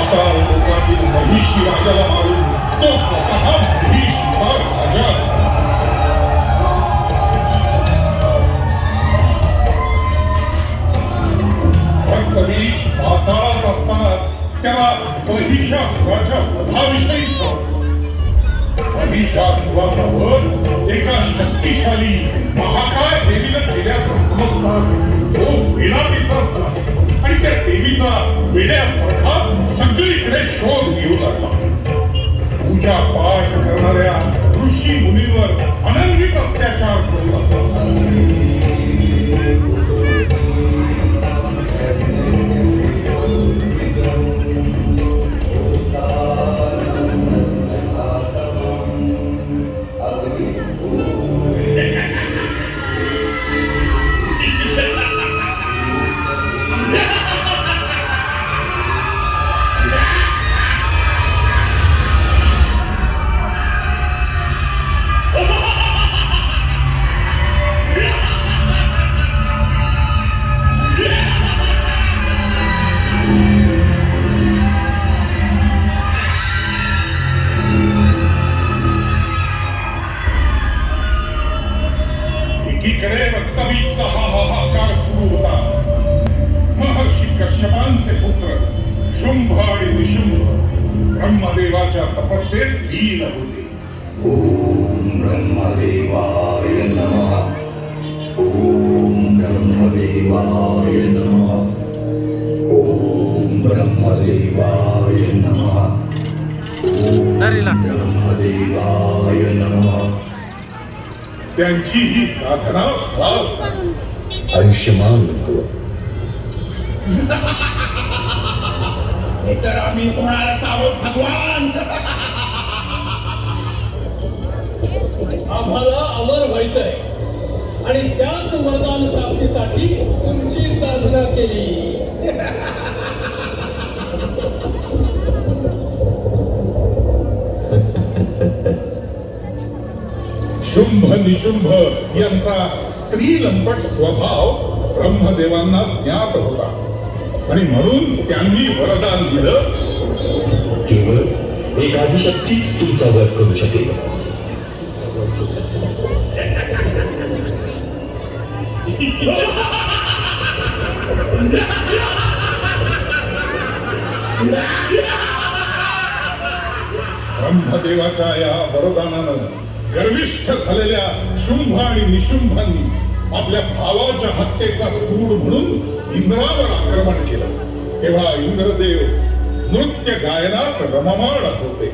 पाताळ लोकातील महिषी राजाला मारून तो स्वतः महिषीचा राजा झाला. रक्तबीज पाताळात असतानाच त्याला महिषासुराच्या वधाविषयी समजलं. महिषासुराचा वध एका शक्तिशाली महाकाय देवीनं केल्याचं समजतात तो वेडा पिसाच झाला आणि त्या देवीचा वेड्यासारखा सगळीकडे शोध घेऊ लागला. पूजा पाठ करणाऱ्या ऋषी मुनींवर अनन्वित अत्याचार करू लागला. एकीकडे रक्तबीजचा हा हाहाकार सुरू होता. महर्षी कश्यपांचे पुत्र शुंभ आणि निशुंभ ब्रह्मदेवाच्या तपस्येत लीन होते. ओम ब्रह्मदेवाय नमः. ओम ब्रह्मदेवाय नमः. ओम ब्रह्मदेवाय नमः. ओम ब्रह्मदेवाय नमः. त्यांची ही साधना खास आयुष्यमान भव. तर आम्ही कोणालाच आहोत भगवान. आम्हाला अमर व्हायचंय आणि त्याच वरदान प्राप्तीसाठी तुमची साधना केली. शुंभ निशुंभ यांचा स्त्री लंपट स्वभाव ब्रह्मदेवांना ज्ञात होता आणि म्हणून त्यांनी वरदान दिलं. केवळ एक आदिशक्ती तुमचा वध करू शकेल. ब्रह्मदेवाच्या या वरदानानं गर्विष्ठ झालेल्या शुंभ आणि निशुंभांनी आपल्या भावाच्या हत्येचा सूड म्हणून इंद्रावर आक्रमण केलं. तेव्हा इंद्रदेव नृत्य गायनात रममाण होते.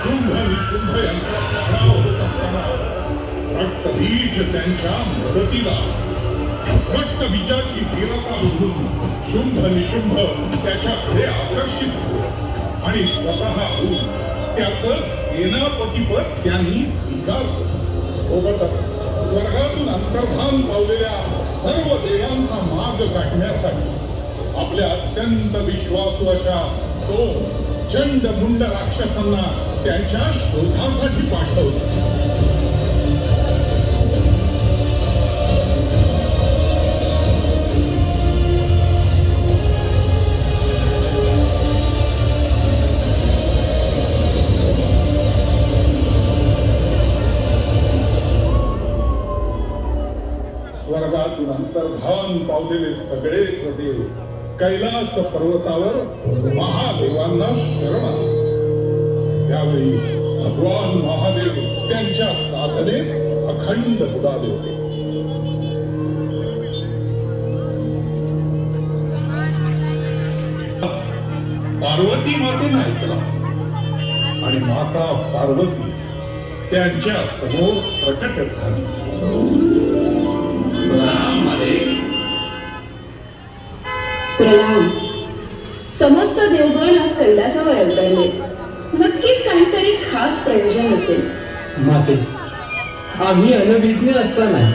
शुंभ निशुंभ यांचा पराभव होत असताना रक्तबीज त्यांच्या मदतीला. रक्तबीजाची वीरता बघून शुंभ निशुंभ त्याच्याकडे आकर्षित झाले आणि स्वतःहून त्याचं सेनापतिपद त्यांनी स्वीकारलं. सोबतच स्वर्गातून अंतर्धान पावलेल्या सर्व देवांचा मार्ग गाठण्यासाठी आपल्या अत्यंत विश्वासू अशा दोन चंड मुंड राक्षसांना त्यांच्या शोधासाठी पाठवलं. स्वर्गातून अंतर्धान पावलेले सगळेच देव कैलास पर्वतावर महादेवांना शरण आले. त्यावेळी भगवान महादेव त्यांच्या साधनेत अखंड बुडाले होते. पार्वती मातेनं ऐकला आणि माता पार्वती त्यांच्या समोर प्रकट झाली. प्रणाम. समस्त देवगण आज कैलासावर अवतरले. नक्कीच काहीतरी खास प्रयोजन असेल. माते, आम्ही अनभिज्ञ असताना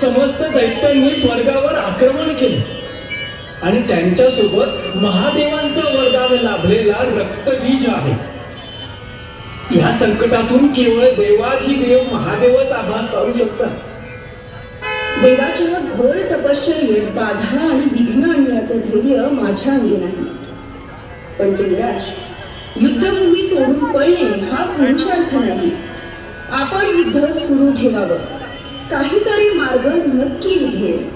समस्त दैत्यांनी स्वर्गावर आक्रमण केले आणि त्यांच्यासोबत महादेवांचं वरदान लाभलेला रक्तबीज आहे. या संकटातून केवळ देवाधिदेव महादेवच आभास काढू शकतात. देवाच्या घोर तपश्चर्येत बाधा आणि विघ्न आणण्याचं धैर्य माझ्या अंगी नाही. पण देवराज, युद्धभूमी सोडून पळणे हा पुरुषार्थ नाही. आपण युद्ध सुरू ठेवावं. काहीतरी मार्ग नक्की निघेल.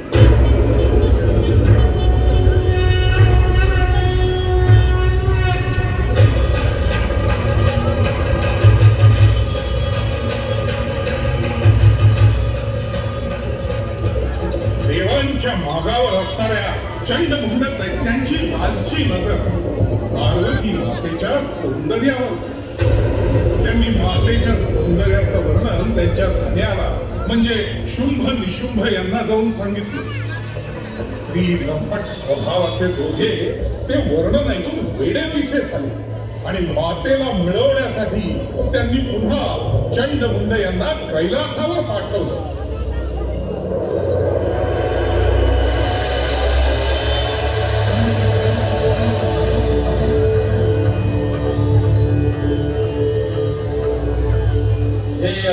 देवांच्या मागावर असणाऱ्या चंडमुंड दैत्यांची लालची नजर पार्वती मातेच्या सौंदर्यावर. त्यांनी मातेच्या सौंदर्याचं वर्णन त्यांच्या कन्याला म्हणजे शुंभ निशुंभ यांना जाऊन सांगितलं. स्त्री लंपट स्वभावाचे दोघे ते वर्णन ऐकून वेडेपिसे झाले आणि मातेला मिळवण्यासाठी त्यांनी पुन्हा चंडमुंड यांना कैलासावर पाठवलं.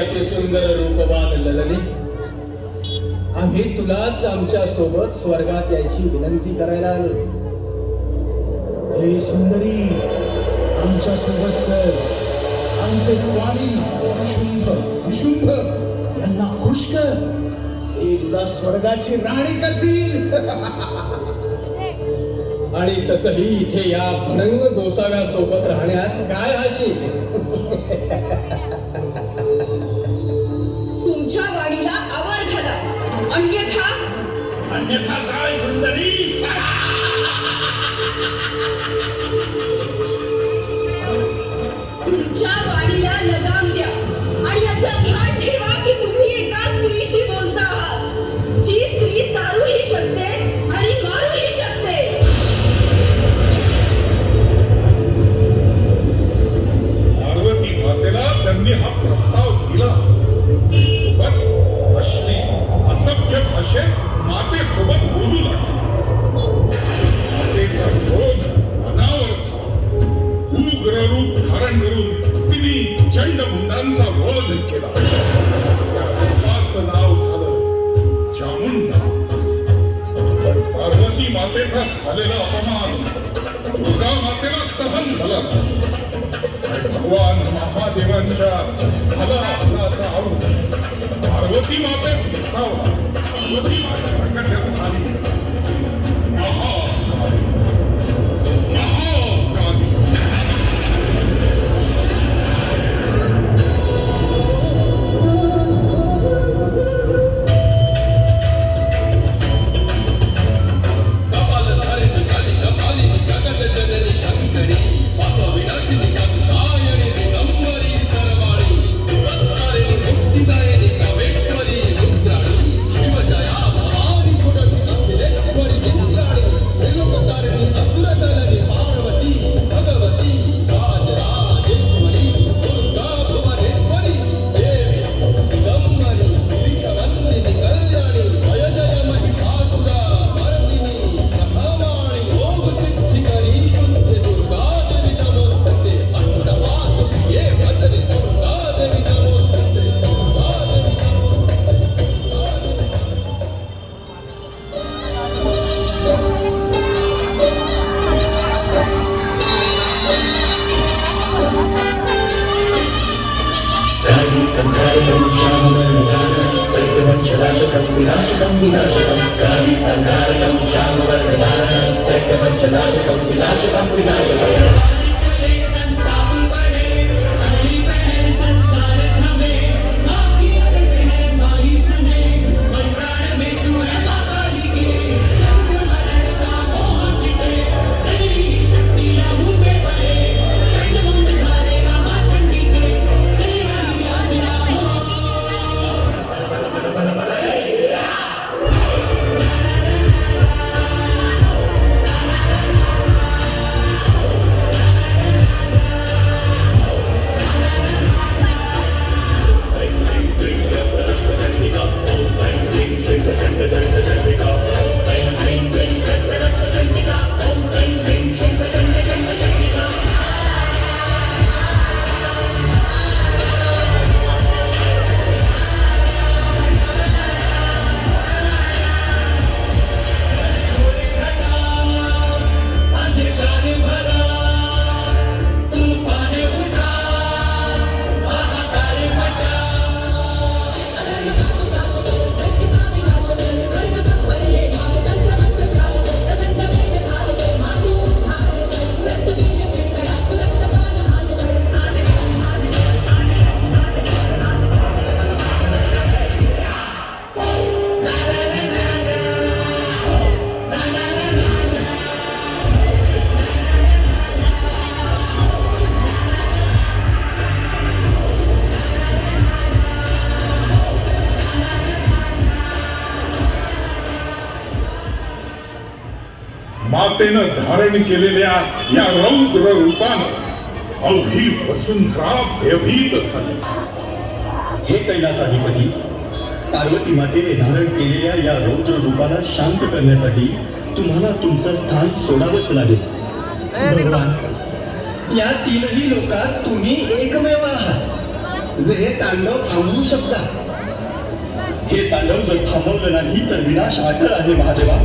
अतिसुंदर रूपवान ललने, आम्ही तुलाच आमच्या सोबत स्वर्गात यायची विनंती करायला आलो. हे सुंदरी, आमच्या सोबत सर. आमचे स्वामी शुंभ निशुंभ यांना खुश कर. ते तुला स्वर्गाची राणी करतील. आणि तसही इथे या भणंग गोसाव्या सोबत राहण्यात काय हशी. तुमच्या वाणीला आवर घाला, अन्यथा काय सुंदरी? तुमच्या वाणीला लगाम द्या आणि याचं भान ठेवा की तुम्ही एका स्त्रीशी बोलता आहात, जी स्त्री तारूही शकते आणि मारूही शकते. पार्वती मातेला त्यांनी हा प्रस्ताव दिला. सोबत अश्ली असभ्य भाषेत मातेसोबत बोलू लागले. मातेचा क्रोध अनावर झाला. उग्र रूप धारण करून तिने चंडमुंडांचा वध केला. त्या रूपाचं नाव झालं चामुंडा. पण पार्वती मातेचा झालेला अपमान दुर्गा मातेला सहन झाला. भगवान महादेवांच्या हलाहलाचा आवाज पार्वती माते विसावला. पार्वती माते प्रकट झाली. महाकाली. संहारकं श्यामवर्णधारणं दैत्यवंशनाशकं विनाशकं विनाशकं काली संहारकं श्यामवर्णधारणं दैत्यवंशनाशकं विनाशकं विनाशकं मातेनं धारण केलेल्या या रौद्र रूपानं अवघी वसुंधरा भयभीत झाली. हे कैलासाधिपती, पार्वती मातेने धारण केलेल्या या रौद्र रूपाला शांत करण्यासाठी तुम्हाला तुमचं स्थान सोडावंच लागेल. भगवान, या तीनही लोकात तुम्ही एकमेव आहात जे हे तांडव थांबवू शकता. हे तांडव जर थांबवलं नाही तर विनाश अटळ आहे महादेवा.